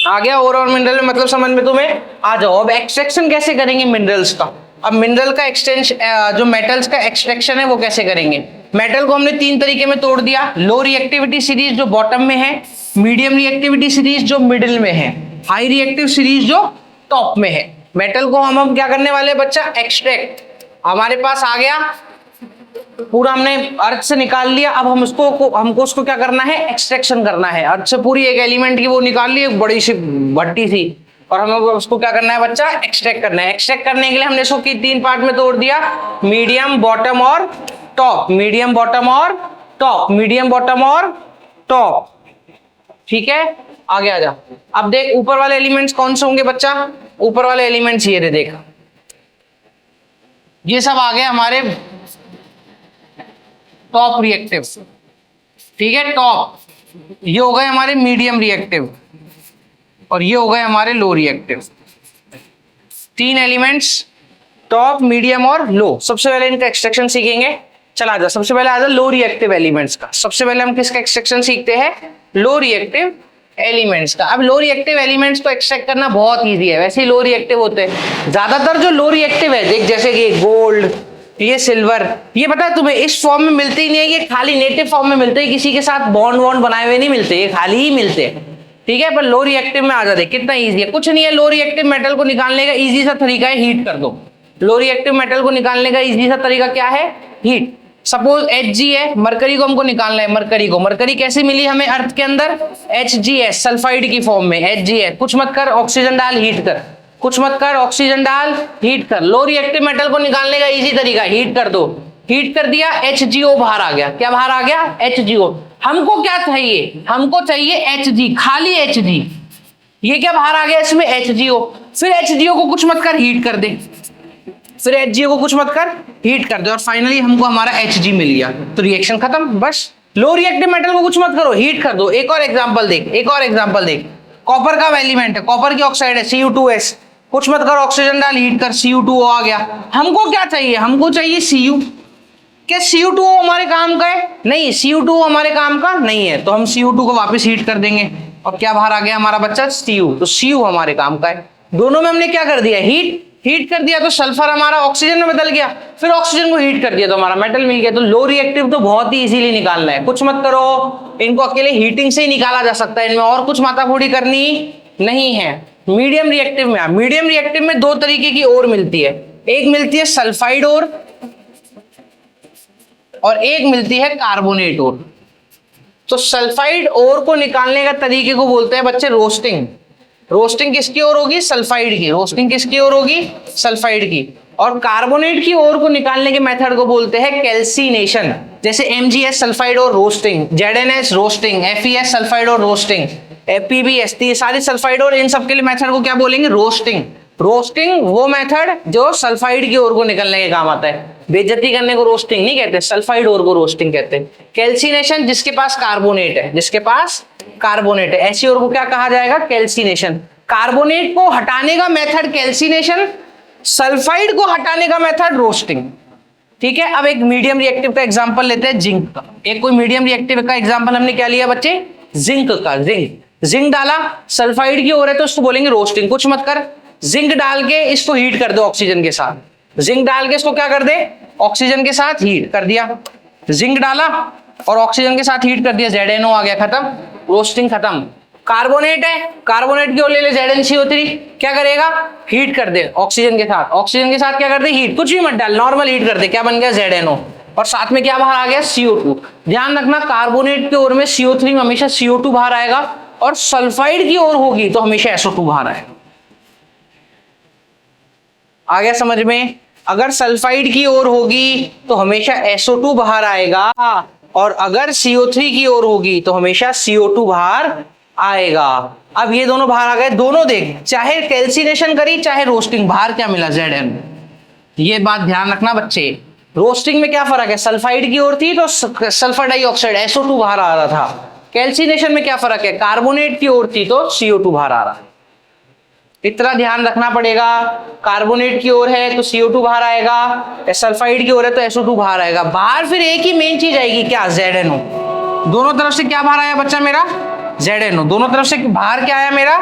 आ गया और मिनरल में मतलब समझ में तुम्हें? आ जाओ। अब एक्सट्रैक्शन कैसे करेंगे मिनरल्स का? अब मिनरल का एक्सटेंशन, जो मेटल्स का एक्सट्रैक्शन है वो कैसे करेंगे? मेटल को हमने 3 तरीके में तोड़ दिया। लो रिएक्टिविटी सीरीज जो बॉटम में है, मीडियम रिएक्टिविटी सीरीज जो मिडिल में है, हाई रिएक्टिव सीरीज जो टॉप में है। मेटल को हम क्या करने वाले बच्चा? एक्सट्रैक्ट। हमारे पास आ गया पूरा, हमने अर्थ से निकाल लिया। अब हमको उसको क्या करना है? एक्सट्रैक्शन करना है। अर्थ से पूरी एक एलिमेंट की वो निकाल ली, एक बड़ी सी भट्टी थी, और हमें उसको क्या करना है बच्चा? एक्सट्रैक्ट करना है। एक्सट्रैक्ट करने के लिए हमने इसको 3 पार्ट में तोड़ दिया, मीडियम, बॉटम और टॉप। मीडियम, बॉटम और टॉप। मीडियम, बॉटम और टॉप। ठीक है, आगे आ जा। अब देख ऊपर वाले एलिमेंट्स कौन से होंगे बच्चा? ऊपर वाले एलिमेंट्स ये रे, देख ये सब आ गए हमारे टॉप रिएक्टिव, ठीक है, टॉप। ये हो गए हमारे मीडियम रिएक्टिव और ये हो गए हमारे low reactive. 3 elements, top, medium और लो। सबसे पहले इनका एक्सट्रैक्शन सीखेंगे। चला जा, सबसे पहले आ जा लो रिएक्टिव एलिमेंट्स का। सबसे पहले हम किसका एक्सट्रैक्शन सीखते हैं? लो रिएक्टिव एलिमेंट्स का। अब लो रिएक्टिव एलिमेंट्स को एक्सट्रैक्ट करना बहुत इजी है, वैसे ही लो रिएक्टिव होते हैं ज्यादातर। जो लो रिएक्टिव है देख, जैसे कि गोल्ड, ये सिल्वर, ये पता है तुम्हें इस फॉर्म में मिलते ही नहीं है, ये खाली नेटिव फॉर्म में मिलते हैं, किसी के साथ बॉन्ड वॉन्ड बनाए हुए नहीं मिलते, ये खाली ही मिलते हैं, ठीक है। पर लो रिएक्टिव में आ जाते, कितना इजी है, कुछ नहीं है। लो रिएक्टिव मेटल को निकालने का इजी सा तरीका है, हीट कर दो। लो रिएक्टिव मेटल को निकालने का इजी सा तरीका क्या है? हीट। सपोज Hg है, मरकरी को हमको निकालना है। मरकरी कैसे मिली हमें अर्थ के अंदर? HgS, सल्फाइड की फॉर्म में HgS। कुछ मत कर, ऑक्सीजन डाल, हीट कर। कुछ मत कर, ऑक्सीजन डाल, हीट कर। लो रिएक्टिव मेटल को निकालने का इजी तरीका, हीट कर दो। हीट कर दिया, HgO बाहर आ गया। क्या बाहर आ गया? HgO। हमको क्या चाहिए? हमको चाहिए Hg, खाली Hg। ये क्या बाहर आ गया इसमें? HgO। फिर HgO को कुछ मत कर, हीट कर दे। फिर HgO को कुछ मत कर, हीट कर दे, और फाइनली हमको हमारा Hg मिल गया, तो रिएक्शन खत्म, बस। लो रिएक्टिव मेटल को कुछ मत करो, हीट कर दो। एक और एग्जांपल देख, कॉपर का एलिमेंट है, कॉपर की ऑक्साइड है Cu2S। कुछ मत करो, ऑक्सीजन डाल, हीट कर, Cu2O आ गया। हमको क्या चाहिए? हमको चाहिए Cu। क्या Cu2O हमारे काम का है? नहीं, Cu2O हमारे काम का नहीं है, तो हम Cu2 को वापस हीट कर देंगे, और क्या बाहर आ गया हमारा बच्चा? Cu। तो Cu हमारे काम का है। दोनों में हमने क्या कर दिया? हीट कर दिया, तो सल्फर हमारा ऑक्सीजन में बदल गया। फिर ऑक्सीजन को हीट कर दिया तो हमारा मेटल मिल गया। तो लो रिएक्टिव तो बहुत ही इजीली निकालना है, कुछ मत करो, इनको अकेले हीटिंग से ही निकाला जा सकता है, इनमें और कुछ माथाफोड़ी करनी नहीं है। मीडियम रिएक्टिव में, मीडियम रिएक्टिव में 2 तरीके की ओर मिलती है, एक मिलती है सल्फाइड ओर और एक मिलती है कार्बोनेट ओर। तो सल्फाइड ओर को निकालने का तरीके को बोलते हैं बच्चे रोस्टिंग। रोस्टिंग किसकी ओर होगी? सल्फाइड की। रोस्टिंग किसकी ओर होगी? सल्फाइड की। और कार्बोनेट की ओर को निकालने के मेथड को बोलते हैं कैल्सिनेशन। जैसे MgS सल्फाइड और roasting, ZnS roasting, FeS sulphide और रोस्टिंग, PbS, सारी सल्फाइड और, इन सब के लिए मेथड को क्या बोलेंगे? रोस्टिंग। रोस्टिंग वो मेथड जो सल्फाइड की ओर को निकलने के काम आता है। बेइज्जती करने को रोस्टिंग नहीं कहते, सल्फाइड ओर को रोस्टिंग कहते हैं। कैल्सिनेशन जिसके पास कार्बोनेट है, जिसके पास कार्बोनेट है, ऐसी ओर को क्या कहा जाएगा? कैल्सिनेशन। कार्बोनेट को हटाने का मेथड कैल्सिनेशन, सल्फाइड को हटाने का मेथड रोस्टिंग, ठीक है। अब एक मीडियम रिएक्टिव का एग्जांपल लेते हैं, जिंक का। एक कोई मीडियम रिएक्टिव का एग्जांपल हमने क्या लिया बच्चे? जिंक का। जिंक डाला, सल्फाइड की ओर है तो उसको बोलेंगे रोस्टिंग। कुछ मत कर, जिंक डाल के इसको हीट कर दो ऑक्सीजन के साथ। जिंक डाल के इसको क्या कर दे? ऑक्सीजन के साथ हीट कर दिया। जिंक डाला और ऑक्सीजन के साथ हीट कर दिया, ZnO आ गया, खत्म, रोस्टिंग खत्म। कार्बोनेट है, कार्बोनेट की ओर ले ले ZnCO3, क्या करेगा? हीट कर दे ऑक्सीजन के साथ। ऑक्सीजन के साथ क्या कर दे? हीट। कुछ भी मत डाल, नॉर्मल हीट कर दे, क्या बन गया? ZnO। और साथ में क्या बाहर आ गया? CO2। ध्यान रखना, कार्बोनेट की ओर में CO3 में हमेशा CO2 बाहर आएगा, और सल्फाइड की ओर होगी तो हमेशा SO2 बाहर आएगा। आ गया समझ में? अगर सल्फाइड की ओर होगी तो हमेशा SO2 बाहर आएगा, और अगर CO3 की ओर होगी तो हमेशा CO2 बाहर आएगा। अब ये दोनों बाहर आ गए, दोनों देख, चाहे कैल्सिनेशन करी चाहे रोस्टिंग, बाहर क्या मिला? Zn। ये बात ध्यान रखना बच्चे। रोस्टिंग में क्या फर्क है? सल्फाइड की ओर थी तो सल्फर डाइऑक्साइड SO2 बाहर आ रहा था। कैल्सिनेशन में क्या फर्क है? कार्बोनेट की ओर थी तो CO2 बाहर आ रहा है। इतना ध्यान रखना पड़ेगा। कार्बोनेट की ओर है तो CO2 बाहर आएगा, सल्फाइड की ओर है तो SO2 बाहर आएगा। बाहर फिर एक ही मेन चीज आएगी, क्या? ZnO। दोनों तरफ से क्या बाहर आया बच्चा मेरा? ZnO। दोनों तरफ से बाहर क्या आया मेरा?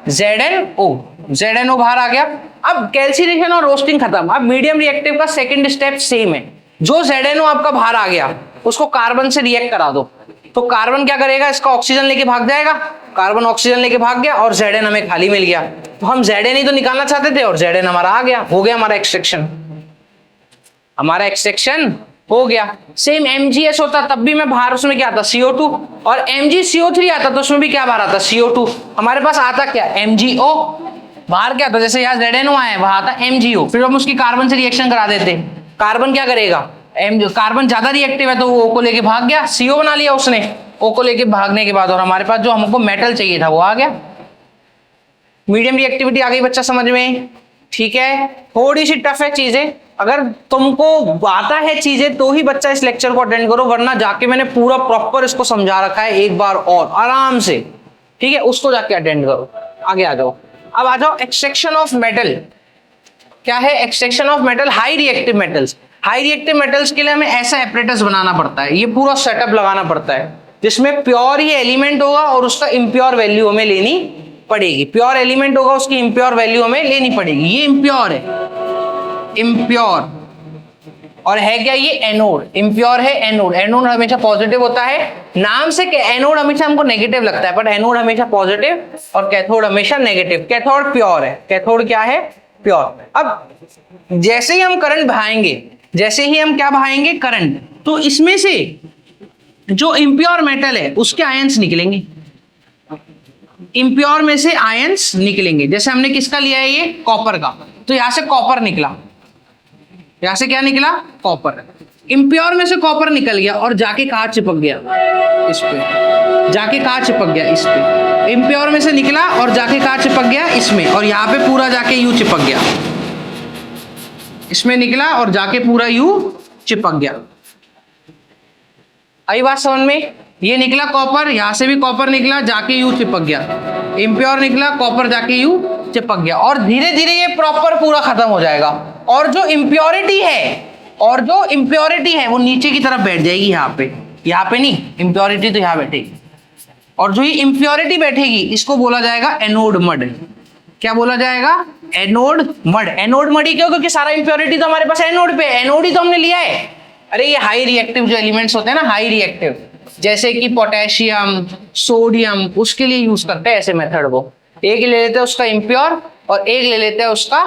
ZnO बाहर आ गया। अब कैल्सिनेशन और रोस्टिंग खत्म। अब मीडियम रिएक्टिव का सेकंड स्टेप सेम है। जो ZnO आपका बाहर आ गया उसको कार्बन से रिएक्ट करा दो, तो कार्बन क्या करेगा? इसका ऑक्सीजन लेके भाग जाएगा। कार्बन ऑक्सीजन लेके भाग गया और Zn हमें खाली मिल गया। तो हम Zn ही तो निकालना चाहते थे और Zn हमारा आ गया, हो गया हमारा एक्सट्रैक्शन। हमारा एक्सट्रैक्शन हो गया। सेम MgS होता तब भी मैं बाहर उसमें क्या आता? CO2। और MgCO3 आता तो उसमें भी क्या बाहर आता? CO2। हमारे पास आता क्या? MgO। बाहर क्या आता? जैसे यहाँ ZnO आया है, वहां आता MgO। फिर हम उसकी कार्बन से रिएक्शन करा देते। कार्बन क्या करेगा? कार्बन ज्यादा रिएक्टिव है तो वो O को लेके भाग गया, CO बना लिया उसने। O को लेके भागने के बाद और हमारे पास जो हमको मेटल चाहिए था वो आ गया। मीडियम रिएक्टिविटी आ गई बच्चा समझ में? ठीक है, थोड़ी सी टफ है चीजें, अगर तुमको आता है चीजें तो ही बच्चा इस लेक्चर को अटेंड करो, वरना जाके मैंने पूरा प्रॉपर इसको समझा रखा है एक बार और आराम से, ठीक है, उसको जाके अटेंड करो। आगे आ जाओ। अब आ जाओ एक्सट्रैक्शन ऑफ मेटल। क्या है extraction of metal? High reactive metals. High reactive metals के लिए हमें ऐसा एपरेटस बनाना पड़ता है, ये पूरा सेटअप लगाना पड़ता है जिसमें प्योर ही एलिमेंट होगा और उसका इम्प्योर वैल्यू हमें लेनी पड़ेगी। प्योर एलिमेंट होगा, उसकी इम्प्योर वैल्यू हमें लेनी पड़ेगी। ये इम्प्योर है, इम्प्योर, और है क्या ये? एनोड। इम्प्योर है एनोड। एनोड हमेशा पॉजिटिव होता है, नाम से एनोड हमेशा हमको नेगेटिव लगता है, पर एनोड हमेशा पॉजिटिव और कैथोड हमेशा नेगेटिव। कैथोड प्योर है, कैथोड क्या है? प्योर। अब जैसे ही हम करंट बहाएंगे, जैसे ही हम क्या बहाएंगे? करंट, तो इसमें से जो इम्प्योर मेटल है उसके आयंस निकलेंगे, इम्प्योर में से आयंस निकलेंगे। जैसे हमने किसका लिया है? ये कॉपर का, तो यहां से कॉपर निकला, यहां से क्या निकला? कॉपर। इम्प्योर में से कॉपर निकल गया और जाके कहां चिपक गया? इस पे। जाके कहां चिपक गया? इस पे। इम्प्योर में से निकला और जाके कहां चिपक गया? इसमें, और यहां पे पूरा जाके यूं चिपक गया। इसमें निकला और जाके पूरा यूं चिपक गया। आई बात समझ में? ये निकला कॉपर, यहां से भी कॉपर निकला, जाके यूं चिपक गया। इम्प्योर निकला, कॉपर जाके यूं चिपक गया, और धीरे धीरे ये प्रॉपर पूरा खत्म हो जाएगा। और जो इम्प्योरिटी है, वो नीचे की तरफ बैठ जाएगी, यहाँ पे नहीं, इम्प्योरिटी तो यहाँ बैठेगी। और जो ये इम्प्योरिटी बैठेगी इसको बोला जाएगा एनोड मड। क्या बोला जाएगा? Anode mud. एनोड मड ही क्यों? क्योंकि सारा इम्प्योरिटी तो हमारे पास एनोड पे, एनोड ही तो हमने लिया है। अरे ये हाई रिएक्टिव जो एलिमेंट्स होते हैं ना, हाई रिएक्टिव, जैसे कि पोटेशियम, सोडियम, उसके लिए यूज करते हैं ऐसे मेथड को। एक ले लेते हैं उसका इम्प्योर और एक ले लेते हैं उसका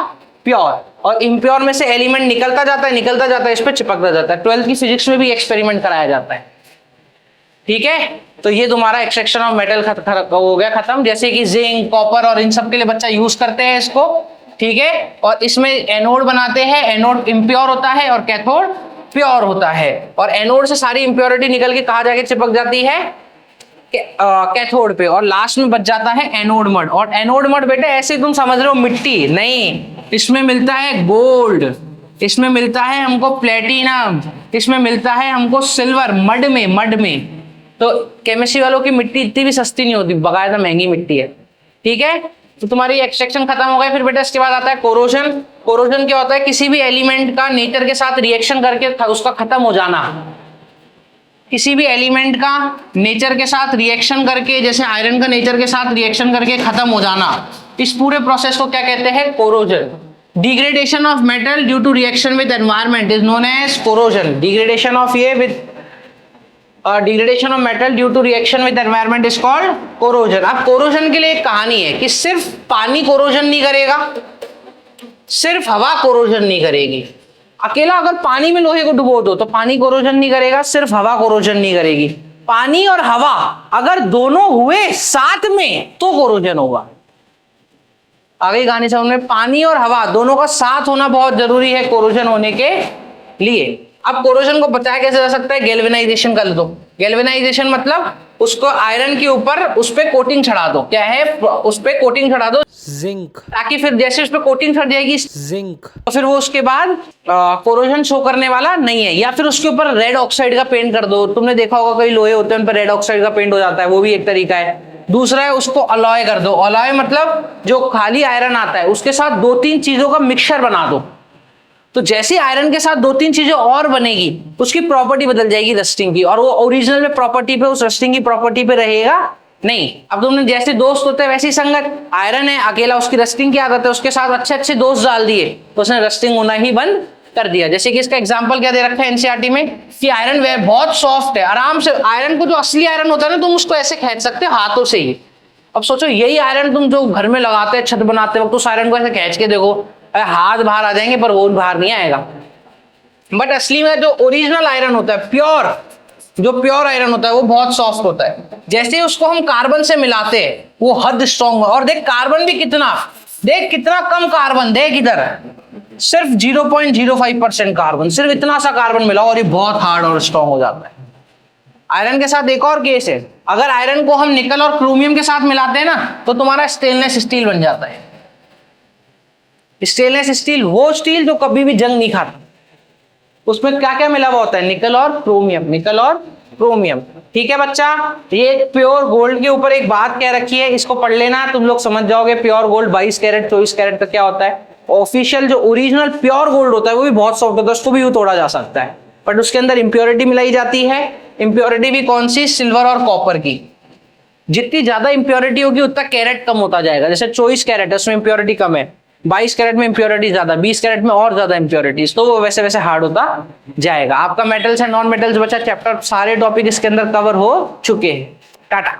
प्योर, और इम्प्योर में से एलिमेंट निकलता जाता है, इस पे चिपकता जाता है। 12th की फिजिक्स में भी एक्सपेरिमेंट कराया जाता है, ठीक है। तो ये तुम्हारा एक्सट्रैक्शन ऑफ मेटल हो गया खत्म। जैसे कि जिंक, कॉपर और इन सब के लिए बच्चा यूज करते हैं इसको, ठीक है। और इसमें एनोड बनाते हैं, एनोड इम्प्योर होता है और कैथोड प्योर होता है। और एनोड से सारी इम्प्योरिटी निकल के कहाँ जाके चिपक जाती है? कैथोड पे, और लास्ट में बच जाता है एनोड मड। और एनोड मड बेटे ऐसे तुम समझ रहे हो मिट्टी नहीं, इसमें मिलता है गोल्ड, इसमें मिलता है हमको प्लेटिनम, इसमें मिलता है हमको सिल्वर, मड में। तो केमिस्ट्री वालों की मिट्टी इतनी भी सस्ती नहीं होती, बकायदा महंगी मिट्टी है, ठीक है। तो तुम्हारी एक्सट्रैक्शन खत्म हो गया। फिर बेटा इसके बाद आता है कोरोजन। कोरोजन क्या होता है? किसी भी एलिमेंट का नेचर के साथ रिएक्शन करके उसका खत्म हो जाना। किसी भी एलिमेंट का नेचर के साथ रिएक्शन करके, जैसे आयरन का नेचर के साथ रिएक्शन करके खत्म हो जाना, इस पूरे प्रोसेस को क्या कहते हैं? Corrosion. Degradation of metal due to reaction with environment is known as corrosion. Degradation of degradation of metal due to reaction with environment is called corrosion. अब कोरोजन के लिए एक कहानी है कि सिर्फ पानी कोरोजन नहीं करेगा, सिर्फ हवा कोरोजन नहीं करेगी। अकेला अगर पानी में लोहे को डुबो दो तो पानी कोरोजन नहीं करेगा, सिर्फ हवा कोरोजन नहीं करेगी। पानी और हवा अगर दोनों हुए साथ में तो कोरोजन होगा। आगे गाने समझ में? पानी और हवा दोनों का साथ होना बहुत जरूरी है कोरोजन होने के लिए। अब कोरोजन को बचाया कैसे जा सकता है? गैल्वेनाइजेशन कर दो। गैल्वेनाइजेशन मतलब उसको आयरन के ऊपर उस पे कोटिंग चढ़ा दो। क्या है? उस पे कोटिंग चढ़ा दो जिंक, ताकि फिर जैसे उस पे कोटिंग चढ़ जाएगी जिंक, तो फिर वो उसके बाद कोरोजन शो करने वाला नहीं है। या फिर उसके ऊपर रेड ऑक्साइड का पेंट कर दो। तुमने देखा होगा कई लोहे होते हैं उन पर रेड ऑक्साइड का पेंट हो जाता है, वो भी एक तरीका है। दूसरा है उसको अलॉय कर दो। अलॉय मतलब जो खाली आयरन आता है उसके साथ 2-3 चीजों का मिक्सचर बना दो, तो जैसे आयरन के साथ 2-3 चीजें और बनेगी उसकी प्रॉपर्टी बदल जाएगी रस्टिंग की, और वो ओरिजिनल में प्रॉपर्टी पे, उस रस्टिंग की प्रॉपर्टी पे रहेगा नहीं। अब तुमने जैसे दोस्त होते हैं वैसी संगत, आयरन है अकेला, उसकी रस्टिंग की आदत है, उसके साथ अच्छे अच्छे दोस्त डाल दिए तो उसने रस्टिंग होना ही बंद कर दिया। जैसे कि इसका एग्जांपल क्या दे रखा है एनसीईआरटी में कि आयरन वेयर बहुत सॉफ्ट है, आराम से आयरन को, जो असली आयरन होता है ना, तुम उसको ऐसे खींच सकते हो हाथों से ही। अब सोचो यही आयरन तुम जो घर में लगाते हैं छत बनाते वक्त, उस आयरन को ऐसे खींच के देखो, हाथ बाहर आ जाएंगे पर वो बाहर नहीं आएगा। बट असली में जो ओरिजिनल आयरन होता है, प्योर, जो प्योर आयरन होता है वो बहुत सॉफ्ट होता है। जैसे उसको हम कार्बन से मिलाते हैं वो हद स्ट्रॉन्ग। और देख कार्बन भी कितना, देख कितना कम कार्बन, देख इधर सिर्फ 0.05% कार्बन, सिर्फ इतना सा कार्बन मिला और ये बहुत हार्ड और स्ट्रॉन्ग हो जाता है। आयरन के साथ एक और केस है, अगर आयरन को हम निकल और क्रोमियम के साथ मिलाते हैं ना तो तुम्हारा स्टेनलेस स्टील बन जाता है। स्टेनलेस स्टील वो स्टील जो कभी भी जंग नहीं खाता, उसमें क्या क्या मिला हुआ होता है, निकल और क्रोमियम, निकल और क्रोमियम। ठीक है बच्चा, ये प्योर गोल्ड के ऊपर एक बात कह रखी है, इसको पढ़ लेना, तुम लोग समझ जाओगे। प्योर गोल्ड 22 कैरेट 24 कैरेट का क्या होता है। ऑफिशियल जो ओरिजिनल प्योर गोल्ड होता है वो भी बहुत सॉफ्ट होता है, उसको भी यूं तोड़ा जा सकता है, बट उसके अंदर इंप्योरिटी मिलाई जाती है। इंप्योरिटी भी कौन सी, सिल्वर और कॉपर की। जितनी ज्यादा इंप्योरिटी होगी उतना कैरेट कम होता जाएगा। जैसे 24 कैरेट है उसमें इंप्योरिटी कम है, 22 कैरेट में इंप्योरिटी ज्यादा, 20 कैरेट में और ज्यादा इंप्योरिटीज, तो वो वैसे वैसे हार्ड होता जाएगा। आपका मेटल्स एंड नॉन मेटल्स बचा चैप्टर, सारे टॉपिक इसके अंदर कवर हो चुके हैं। टाटा।